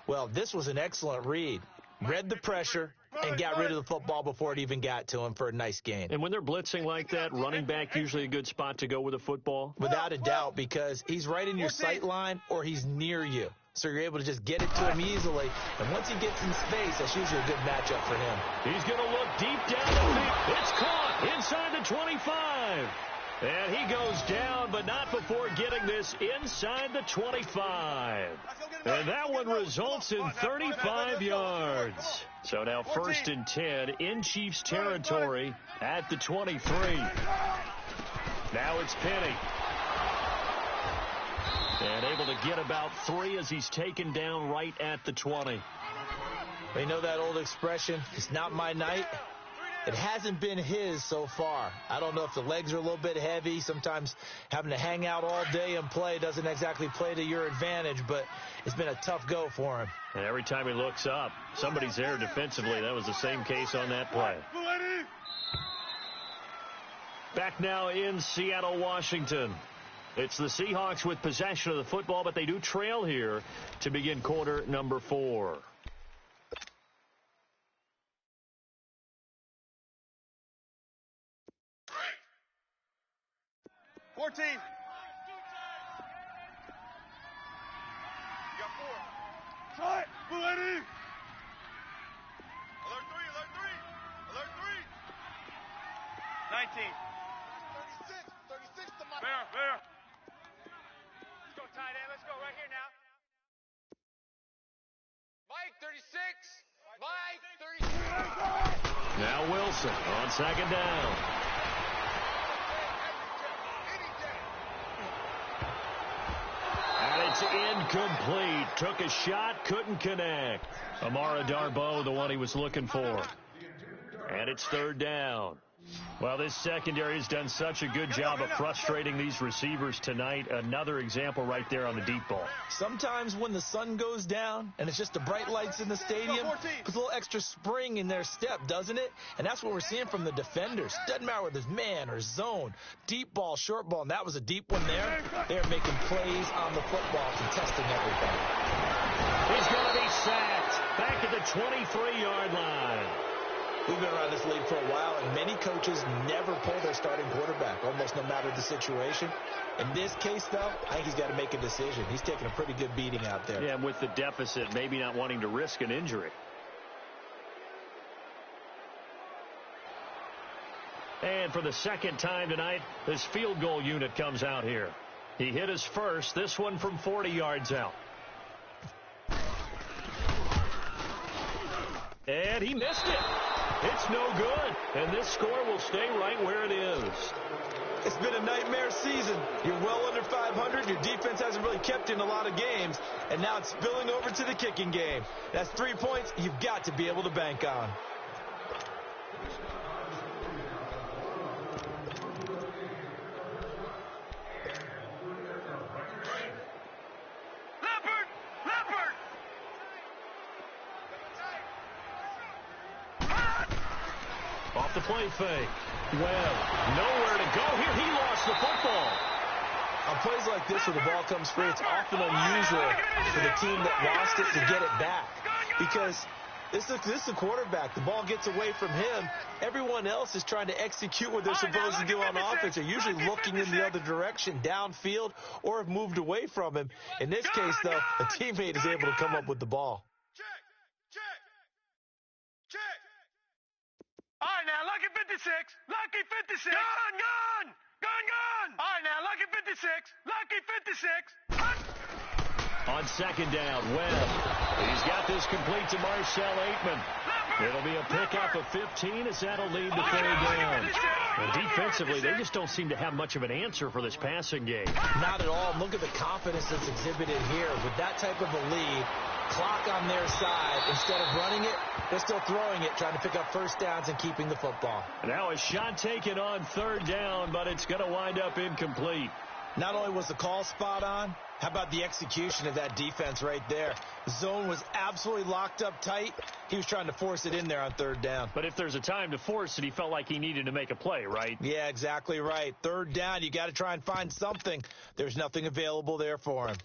[SPEAKER 3] Well, this was an excellent read. Read the pressure and got rid of the football before it even got to him for a nice gain.
[SPEAKER 1] And when they're blitzing like that, running back usually a good spot to go with the football?
[SPEAKER 3] Without a doubt, because he's right in your sight line or he's near you. So you're able to just get it to him easily. And once he gets in space, that's usually a good matchup for him.
[SPEAKER 1] He's going to look deep down the field. It's caught inside the 25. And he goes down, but not before getting this inside the 25. And that one results in 35 yards. So now 1st and 10 in Chiefs territory at the 23. Now it's Penny. And able to get about 3 as he's taken down right at the 20.
[SPEAKER 3] You know that old expression, it's not my night? It hasn't been his so far. I don't know if the legs are a little bit heavy. Sometimes having to hang out all day and play doesn't exactly play to your advantage, but it's been a tough go for him.
[SPEAKER 1] And every time he looks up, somebody's there defensively. That was the same case on that play. Back now in Seattle, Washington. It's the Seahawks with possession of the football, but they do trail here to begin quarter number 4.
[SPEAKER 2] You got 4. Try it. Alert 3. Alert 3. Alert 3. 19. 36 to my... Fair. Let's go, tight end. Let's go right here now. Mike, 36. Mike, 36.
[SPEAKER 1] Now Wilson on second down. And it's incomplete. Took a shot, couldn't connect. Amara Darboh, the one he was looking for. And it's third down. Well, this secondary has done such a good job of frustrating these receivers tonight. Another example right there on the deep ball.
[SPEAKER 3] Sometimes when the sun goes down and it's just the bright lights in the stadium, puts a little extra spring in their step, doesn't it? And that's what we're seeing from the defenders. Doesn't matter whether it's man or zone, deep ball, short ball, and that was a deep one there. They're making plays on the football, contesting everything.
[SPEAKER 1] He's going to be sacked back at the 23-yard line.
[SPEAKER 3] We've been around this league for a while, and many coaches never pull their starting quarterback, almost no matter the situation. In this case, though, I think he's got to make a decision. He's taking a pretty good beating out there.
[SPEAKER 1] Yeah, with the deficit, maybe not wanting to risk an injury. And for the second time tonight, this field goal unit comes out here. He hit his first, this one from 40 yards out. And he missed it. It's no good, and this score will stay right where it is.
[SPEAKER 3] It's been a nightmare season. You're well under 500. Your defense hasn't really kept in a lot of games, and now it's spilling over to the kicking game. That's 3 points you've got to be able to bank on.
[SPEAKER 1] Off the play fake. Webb, nowhere to go here. He lost the football.
[SPEAKER 3] On plays like this where the ball comes free, it's often unusual for the team that lost it to get it back. Because this is the quarterback. The ball gets away from him. Everyone else is trying to execute what they're supposed to do on offense. They're usually looking in the other direction, downfield, or have moved away from him. In this case, though, a teammate is able to come up with the ball.
[SPEAKER 2] All right, now, lucky 56. Lucky 56. Gun. All right, now, lucky 56. Lucky 56.
[SPEAKER 1] On second down, Webb. He's got this complete to Marcel Aitman. It'll be a pickup of 15 as that'll lead to third down. And defensively, they just don't seem to have much of an answer for this passing game.
[SPEAKER 3] Not at all. Look at the confidence that's exhibited here. With that type of a lead, clock on their side, instead of running it, they're still throwing it, trying to pick up first downs and keeping the football.
[SPEAKER 1] Now a shot taken on third down, but it's going to wind up incomplete.
[SPEAKER 3] Not only was the call spot on, how about the execution of that defense right there? The zone was absolutely locked up tight. He was trying to force it in there on third down.
[SPEAKER 1] But if there's a time to force it, he felt like he needed to make a play, right?
[SPEAKER 3] Yeah, exactly right. Third down, you got to try and find something. There's nothing available there for him.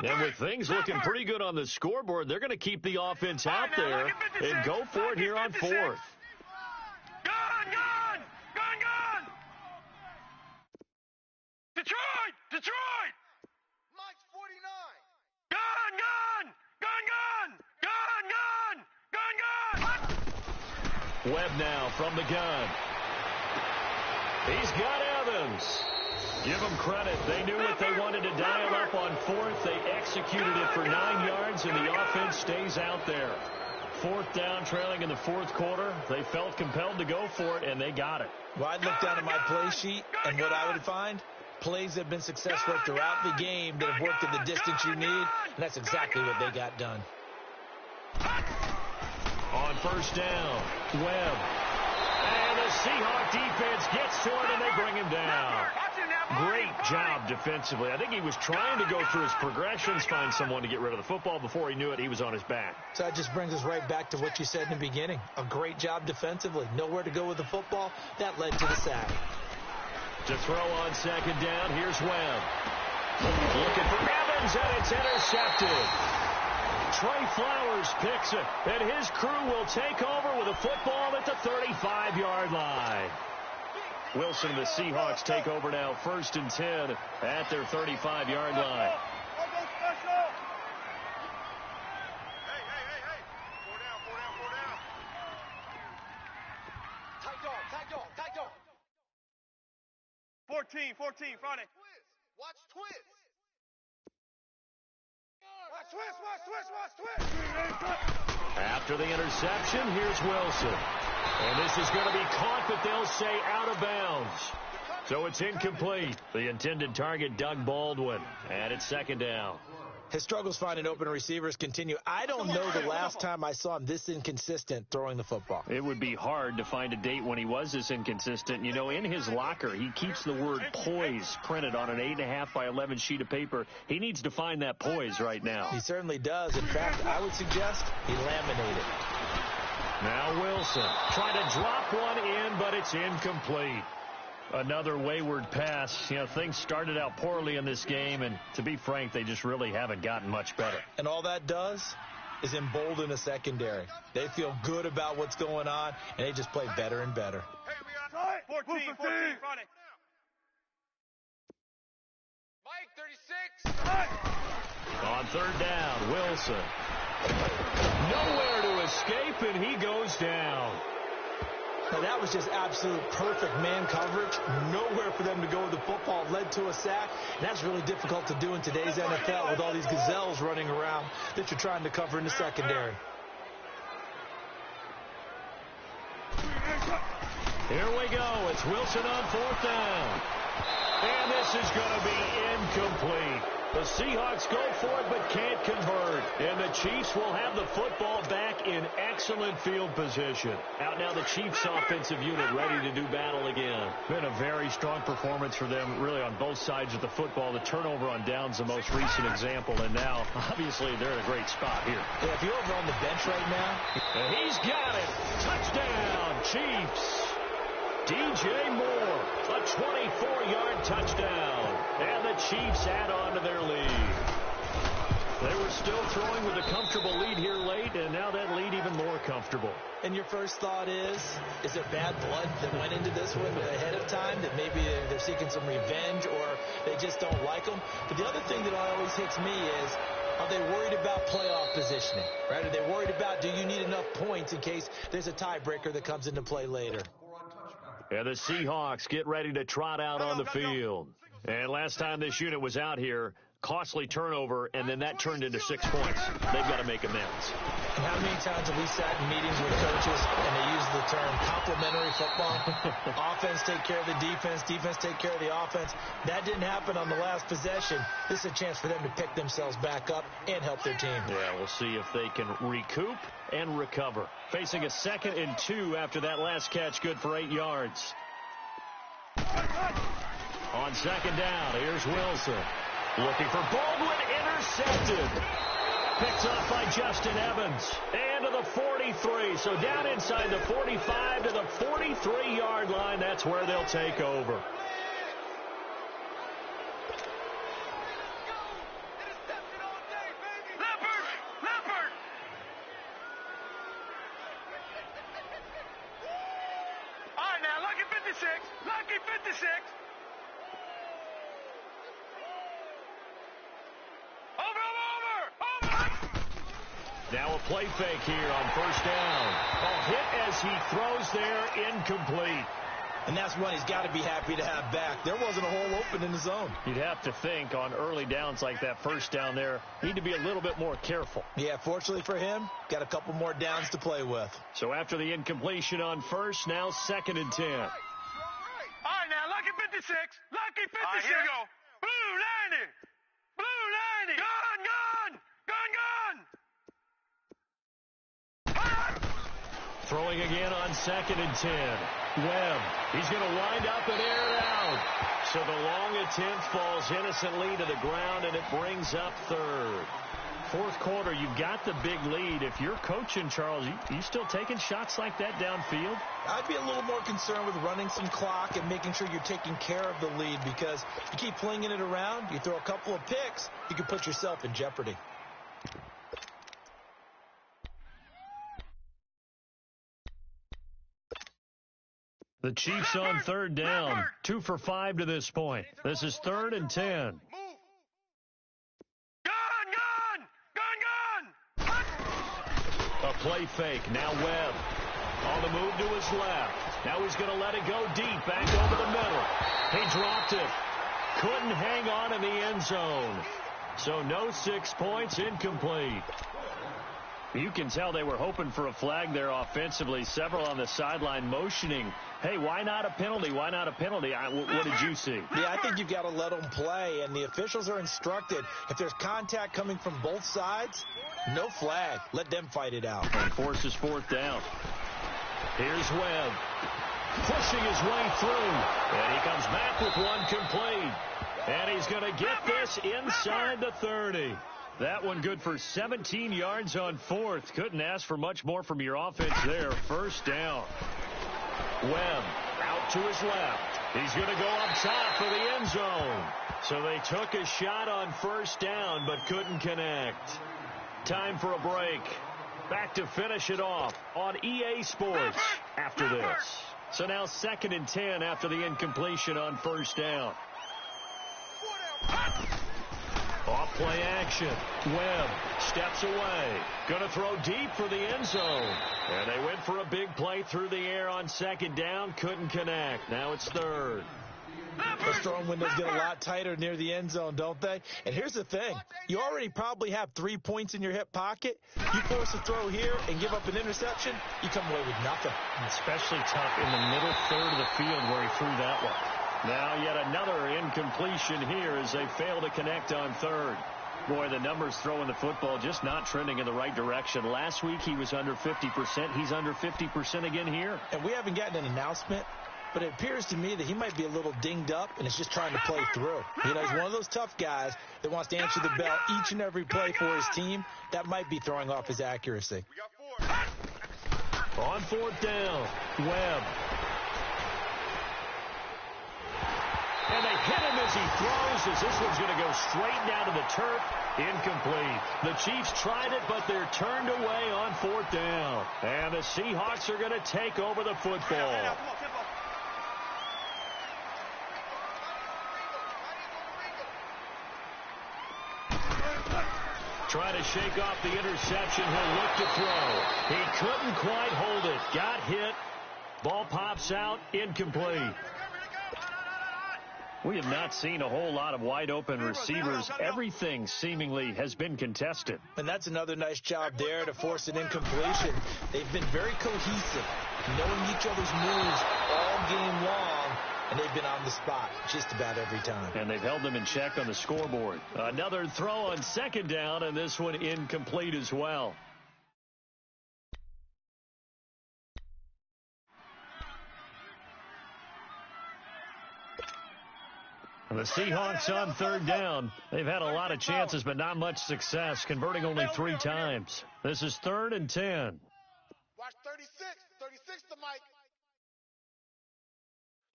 [SPEAKER 1] And with things looking pretty good on the scoreboard, they're going to keep the offense out there and go for it here on fourth.
[SPEAKER 2] Gun! Detroit! Mike's 49. Gun!
[SPEAKER 1] Webb now from the gun. He's got Evans. Give them credit. They knew what they wanted to dial up on fourth. They executed it for 9 yards, and the offense stays out there. Fourth down, trailing in the fourth quarter. They felt compelled to go for it, and they got it.
[SPEAKER 3] Well, I'd look down at my play sheet, and what I would find, plays that have been successful throughout the game that have worked in the distance you need, and that's exactly what they got done.
[SPEAKER 1] first down. Webb. And the Seahawk defense gets to him, and they bring him down. Great job defensively. I think he was trying to go through his progressions, find someone to get rid of the football. Before he knew it, he was on his back.
[SPEAKER 3] So that just brings us right back to what you said in the beginning. A great job defensively. Nowhere to go with the football. That led to the sack.
[SPEAKER 1] To throw on second down, here's Webb. Looking for Evans, and it's intercepted. Trey Flowers picks it, and his crew will take over with a football at the 35-yard line. Wilson and the Seahawks take over now, 1st and 10 at their 35-yard line.
[SPEAKER 2] Hey. 4 down. Tight dog. 14, Friday. Watch twist. Watch twist.
[SPEAKER 1] After the interception, here's Wilson. And this is going to be caught, but they'll say out of bounds. So it's incomplete. The intended target, Doug Baldwin. And it's 2nd down.
[SPEAKER 3] His struggles finding open receivers continue. I don't know the last time I saw him this inconsistent throwing the football.
[SPEAKER 1] It would be hard to find a date when he was this inconsistent. You know, in his locker, he keeps the word poise printed on an 8.5 by 11 sheet of paper. He needs to find that poise right now.
[SPEAKER 3] He certainly does. In fact, I would suggest he laminated.
[SPEAKER 1] Now Wilson trying to drop one in, but it's incomplete. Another wayward pass. You know, things started out poorly in this game, and to be frank, they just really haven't gotten much better.
[SPEAKER 3] And all that does is embolden a secondary. They feel good about what's going on, and they just play better and better.
[SPEAKER 2] Hey, we got 14, Friday. Mike, 36.
[SPEAKER 1] On 3rd down, Wilson. Nowhere to escape, and he goes down.
[SPEAKER 3] Now, that was just absolute perfect man coverage. Nowhere for them to go with the football. Led to a sack. And that's really difficult to do in today's NFL with all these gazelles running around that you're trying to cover in the secondary.
[SPEAKER 1] Here we go. It's Wilson on 4th down. And this is going to be incomplete. The Seahawks go for it but can't convert. And the Chiefs will have the football back in excellent field position. Out now the Chiefs offensive unit ready to do battle again. Been a very strong performance for them really on both sides of the football. The turnover on downs the most recent example. And now obviously they're in a great spot here.
[SPEAKER 3] Yeah, if you're over on the bench right now.
[SPEAKER 1] And he's got it. Touchdown Chiefs. DJ Moore, a 24-yard touchdown, and the Chiefs add on to their lead. They were still throwing with a comfortable lead here late, and now that lead even more comfortable.
[SPEAKER 3] And your first thought is there bad blood that went into this one ahead of time, that maybe they're seeking some revenge or they just don't like them? But the other thing that always hits me is, are they worried about playoff positioning, right? Are they worried about, do you need enough points in case there's a tiebreaker that comes into play later?
[SPEAKER 1] And the Seahawks get ready to trot out on the field. And last time this unit was out here, costly turnover, and then that turned into 6 points. They've got to make amends.
[SPEAKER 3] And how many times have we sat in meetings with coaches and they use the term complementary football? Offense take care of the defense, defense take care of the offense. That didn't happen on the last possession. This is a chance for them to pick themselves back up and help their team.
[SPEAKER 1] Yeah, we'll see if they can recoup and recover. Facing a 2nd and 2 after that last catch, good for 8 yards. On 2nd down, here's Wilson. Looking for Baldwin, intercepted. Picked off by Justin Evans. And to the 43. So down inside the 45 to the 43-yard line. That's where they'll take over. Now a play fake here on 1st down. A hit as he throws there, incomplete.
[SPEAKER 3] And that's one he's got to be happy to have back. There wasn't a hole open in the zone.
[SPEAKER 1] You'd have to think on early downs like that 1st down there, need to be a little bit more careful.
[SPEAKER 3] Yeah, fortunately for him, got a couple more downs to play with.
[SPEAKER 1] So after the incompletion on 1st, now 2nd and 10.
[SPEAKER 2] All right, now, lucky 56. Lucky 56. All right, here we go. Blue 90. Blue 90. Gone.
[SPEAKER 1] Throwing again on 2nd and 10. Webb, he's going to wind up and air it out. So the long attempt falls innocently to the ground, and it brings up 3rd. 4th quarter, you've got the big lead. If you're coaching, Charles, you still taking shots like that downfield?
[SPEAKER 3] I'd be a little more concerned with running some clock and making sure you're taking care of the lead, because you keep flinging it around, you throw a couple of picks, you can put yourself in jeopardy.
[SPEAKER 1] The Chiefs on 3rd down. 2 for 5 to this point. This is 3rd and 10. A play fake. Now Webb on the move to his left. Now he's going to let it go deep, back over the middle. He dropped it. Couldn't hang on in the end zone. So no 6 points, incomplete. You can tell they were hoping for a flag there offensively. Several on the sideline motioning, hey, why not a penalty? Why not a penalty? What did you see?
[SPEAKER 3] Yeah, I think you've got to let them play, and the officials are instructed, if there's contact coming from both sides, no flag. Let them fight it out.
[SPEAKER 1] And forces 4th down. Here's Webb, pushing his way through, and he comes back with one complete. And he's going to get this inside the 30. That one good for 17 yards on 4th. Couldn't ask for much more from your offense there. 1st down. Webb out to his left. He's going to go up top for the end zone. So they took a shot on 1st down but couldn't connect. Time for a break. Back to finish it off on EA Sports after this. So now 2nd and 10 after the incompletion on 1st down. Off play action. Webb steps away. Going to throw deep for the end zone. And they went for a big play through the air on 2nd down. Couldn't connect. Now it's 3rd.
[SPEAKER 3] Those throwing windows get a lot tighter near the end zone, don't they? And here's the thing. You already probably have 3 points in your hip pocket. You force a throw here and give up an interception, you come away with nothing.
[SPEAKER 1] Especially tough in the middle 3rd of the field where he threw that one. Now yet another incompletion here as they fail to connect on 3rd. Boy, the numbers throwing the football just not trending in the right direction. Last week he was under 50%. He's under 50% again here.
[SPEAKER 3] And we haven't gotten an announcement, but it appears to me that he might be a little dinged up and is just trying to play through. You know, he's one of those tough guys that wants to answer the bell each and every play for his team. That might be throwing off his accuracy.
[SPEAKER 1] On 4th down, Webb. And they hit him as he throws, as this one's going to go straight down to the turf. Incomplete. The Chiefs tried it, but they're turned away on 4th down. And the Seahawks are going to take over the football. Trying to shake off the interception. He'll look to throw. He couldn't quite hold it. Got hit. Ball pops out. Incomplete. We have not seen a whole lot of wide-open receivers. Everything seemingly has been contested.
[SPEAKER 3] And that's another nice job there to force an incompletion. They've been very cohesive, knowing each other's moves all game long, and they've been on the spot just about every time.
[SPEAKER 1] And they've held them in check on the scoreboard. Another throw on 2nd down, and this one incomplete as well. The Seahawks on 3rd down. They've had a lot of chances, but not much success, converting only 3 times. This is 3rd and 10.
[SPEAKER 2] Watch 36. 36 to Mike.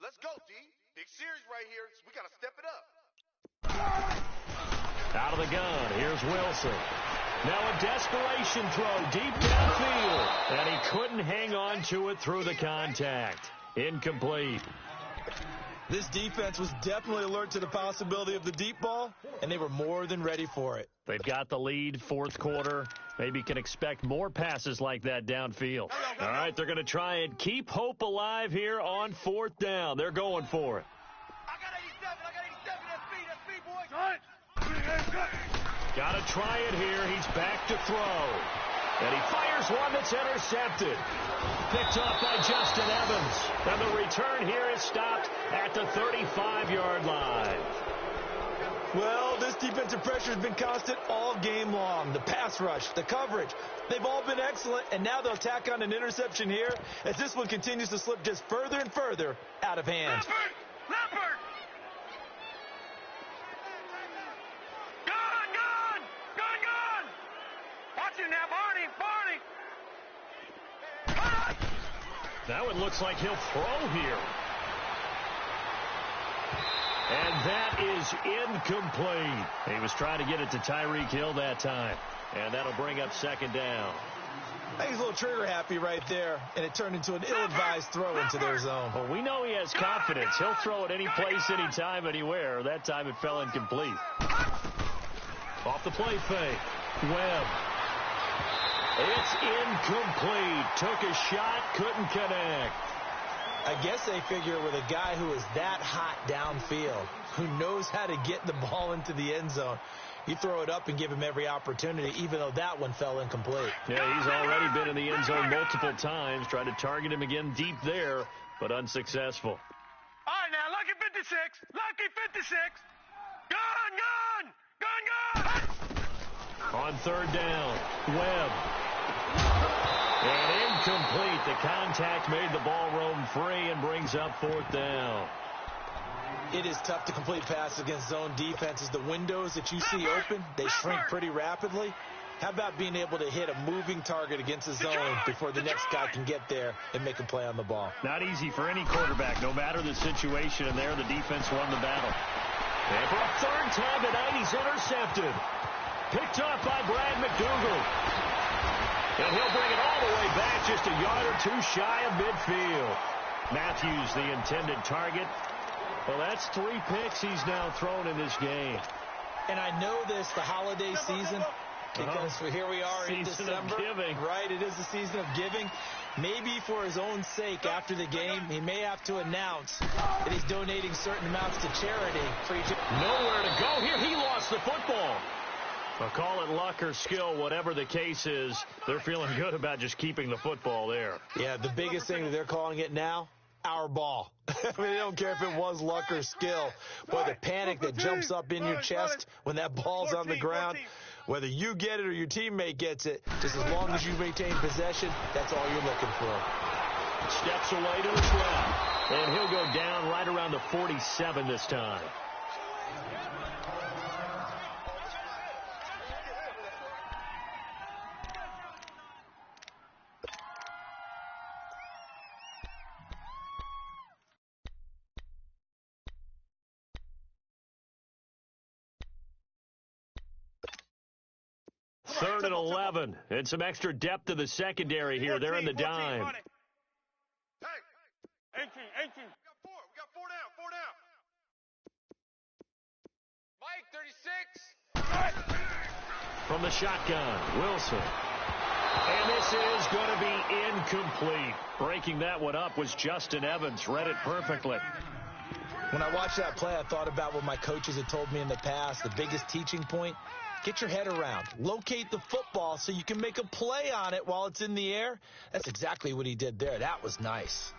[SPEAKER 2] Let's go, D. Big series right here. We got to step it up.
[SPEAKER 1] Out of the gun. Here's Wilson. Now a desperation throw deep downfield. And he couldn't hang on to it through the contact. Incomplete.
[SPEAKER 3] This defense was definitely alert to the possibility of the deep ball, and they were more than ready for it.
[SPEAKER 1] They've got the lead, 4th quarter. Maybe can expect more passes like that downfield. All right, they're going to try and keep hope alive here on 4th down. They're going for it. Got to try it here. He's back to throw. And he fires one that's intercepted. Picked off by Justin Evans. And the return here is stopped at the 35-yard line.
[SPEAKER 3] Well, this defensive pressure has been constant all game long. The pass rush, the coverage, they've all been excellent, and now they'll tack on an interception here as this one continues to slip just further and further out of hand.
[SPEAKER 2] Leopard! Gone! Watch him now, Barney!
[SPEAKER 1] That one looks like he'll throw here. And that is incomplete. He was trying to get it to Tyreek Hill that time. And that'll bring up second down.
[SPEAKER 3] I think he's a little trigger happy right there, and it turned into an ill-advised throw into their zone.
[SPEAKER 1] Well, we know he has confidence. He'll throw it any place, anytime, anywhere. That time it fell incomplete. Off the play fake. Webb. It's incomplete. Took a shot, couldn't connect.
[SPEAKER 3] I guess they figure with a guy who is that hot downfield, who knows how to get the ball into the end zone, you throw it up and give him every opportunity, even though that one fell incomplete.
[SPEAKER 1] Yeah, he's already been in the end zone multiple times, tried to target him again deep there, but unsuccessful.
[SPEAKER 2] All right, now, Lucky 56. Gone!
[SPEAKER 1] On third down, Webb. And incomplete. The contact made the ball roam free and brings up fourth down.
[SPEAKER 3] It is tough to complete passes against zone defenses. The windows that you see open, they shrink pretty rapidly. How about being able to hit a moving target against the zone before the next guy can get there and make a play on the ball?
[SPEAKER 1] Not easy for any quarterback, no matter the situation. And there, the defense won the battle. And for a third time tonight, he's intercepted. Picked up by Brad McDougal. And he'll bring it all the way back, just a yard or two shy of midfield. Matthews, the intended target. Well, that's 3 picks he's now thrown in this game.
[SPEAKER 3] And I know this, the holiday season, because here we are in
[SPEAKER 1] Season
[SPEAKER 3] December.
[SPEAKER 1] of giving.
[SPEAKER 3] Right, it is the season of giving. Maybe for his own sake, after the game, he may have to announce that he's donating certain amounts to charity.
[SPEAKER 1] Nowhere to go here. He lost the football. Well, call it luck or skill, whatever the case is, they're feeling good about just keeping the football there.
[SPEAKER 3] Yeah, the biggest thing that they're calling it now, our ball. I mean, they don't care if it was luck or skill. Boy, the panic that jumps up in your chest when that ball's on the ground, whether you get it or your teammate gets it, just as long as you maintain possession, that's all you're looking for.
[SPEAKER 1] Steps away to his left, and he'll go down right around the 47 this time. Third and 11, and some extra depth to the secondary here. They're in the dime.
[SPEAKER 2] Hey, 18. We got four down. Mike, 36.
[SPEAKER 1] From the shotgun, Wilson. And this is going to be incomplete. Breaking that one up was Justin Evans. Read it perfectly.
[SPEAKER 3] When I watched that play, I thought about what my coaches had told me in the past. The biggest teaching point, get your head around. Locate the football so you can make a play on it while it's in the air. That's exactly what he did there. That was nice.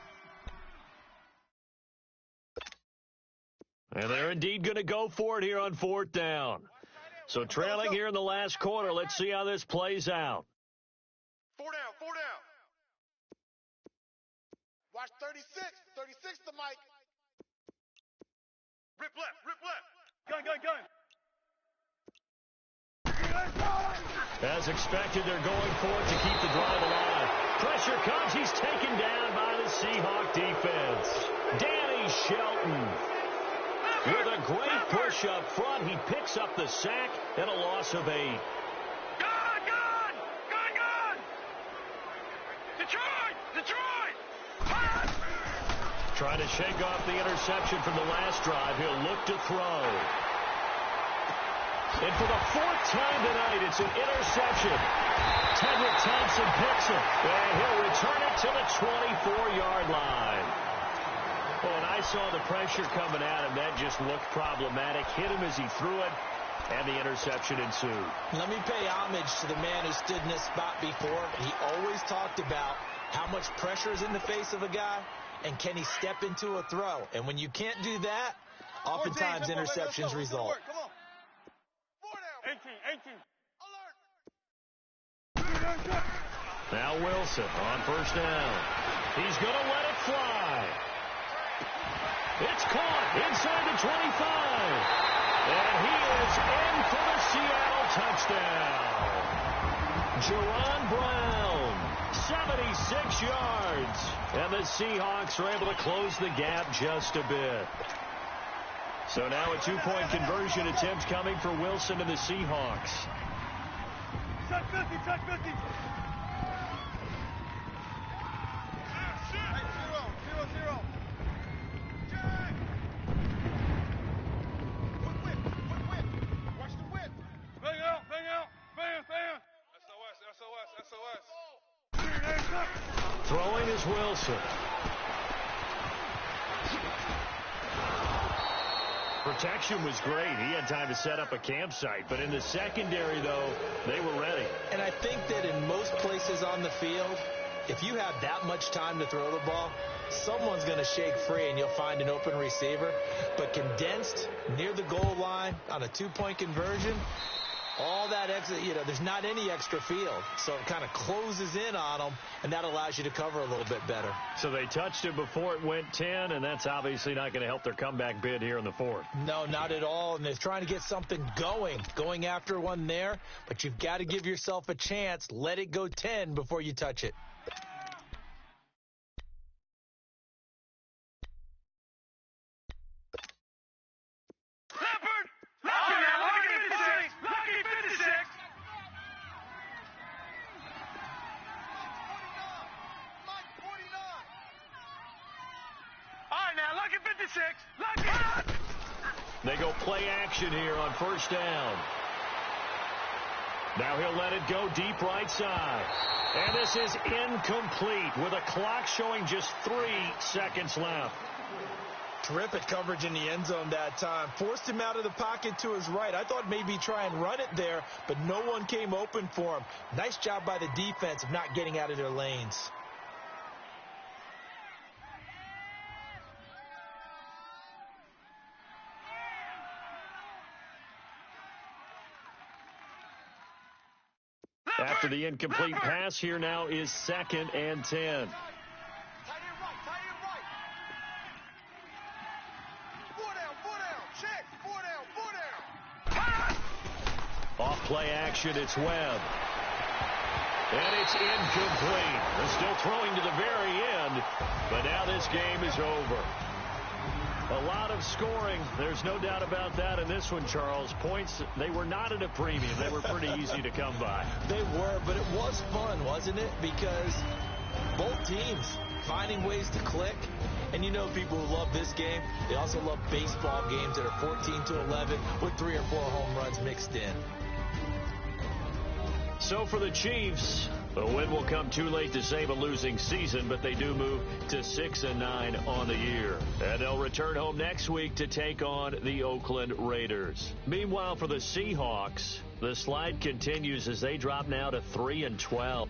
[SPEAKER 1] And they're indeed going to go for it here on fourth down. So trailing here in the last quarter. Let's see how this plays out.
[SPEAKER 2] Four down. Watch 36 to Mike. Rip left. Gun.
[SPEAKER 1] As expected, they're going for it to keep the drive alive. Pressure comes. He's taken down by the Seahawk defense. Danny Shelton with a great push up front. He picks up the sack and a loss of 8.
[SPEAKER 2] Gun! Detroit!
[SPEAKER 1] Trying to shake off the interception from the last drive. He'll look to throw. And for the 4th time tonight, it's an interception. Tedrick Thompson picks it, and he'll return it to the 24-yard line. Well, when I saw the pressure coming at him, that just looked problematic. Hit him as he threw it, and the interception ensued.
[SPEAKER 3] Let me pay homage to the man who stood in this spot before. He always talked about how much pressure is in the face of a guy, and can he step into a throw. And when you can't do that, oftentimes interceptions result.
[SPEAKER 2] 18.
[SPEAKER 1] Now Wilson on first down. He's going to let it fly. It's caught inside the 25. And he is in for the Seattle touchdown. Jaron Brown, 76 yards. And the Seahawks are able to close the gap just a bit. So now a two-point conversion attempt coming for Wilson and the Seahawks.
[SPEAKER 2] Check 50, check 50. Zero. Jack! Quick whip. Watch the whip. Bang out. Bam. SOS.
[SPEAKER 1] Throwing is Wilson. Protection was great. He had time to set up a campsite. But in the secondary, though, they were ready.
[SPEAKER 3] And I think that in most places on the field, if you have that much time to throw the ball, someone's going to shake free and you'll find an open receiver. But condensed near the goal line on a two-point conversion, all that extra, there's not any extra field. So it kind of closes in on them, and that allows you to cover a little bit better.
[SPEAKER 1] So they touched it before it went 10, and that's obviously not going to help their comeback bid here in the fourth.
[SPEAKER 3] No, not at all. And they're trying to get something going after one there. But you've got to give yourself a chance. Let it go 10 before you touch it.
[SPEAKER 1] They go play action here on first down. Now he'll let it go deep right side. And this is incomplete with a clock showing just 3 seconds left.
[SPEAKER 3] Terrific coverage in the end zone that time. Forced him out of the pocket to his right. I thought maybe try and run it there, but no one came open for him. Nice job by the defense of not getting out of their lanes.
[SPEAKER 1] After the incomplete pass, here now is 2nd and 10. Off play action, it's Webb. And it's incomplete. They're still throwing to the very end, but now this game is over. A lot of scoring. There's no doubt about that in this one, Charles. Points, they were not at a premium. They were pretty easy to come by.
[SPEAKER 3] They were, but it was fun, wasn't it? Because both teams finding ways to click. And you know people who love this game, they also love baseball games that are 14-11 with 3 or 4 home runs mixed in.
[SPEAKER 1] So for the Chiefs, the win will come too late to save a losing season, but they do move to 6-9 on the year. And they'll return home next week to take on the Oakland Raiders. Meanwhile, for the Seahawks, the slide continues as they drop now to 3-12.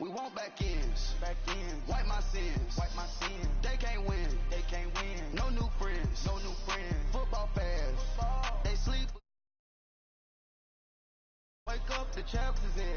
[SPEAKER 4] We want back ends. Wipe my sins. They can't win. No new friends. Football fast. They sleep. Wake up, the champs is in.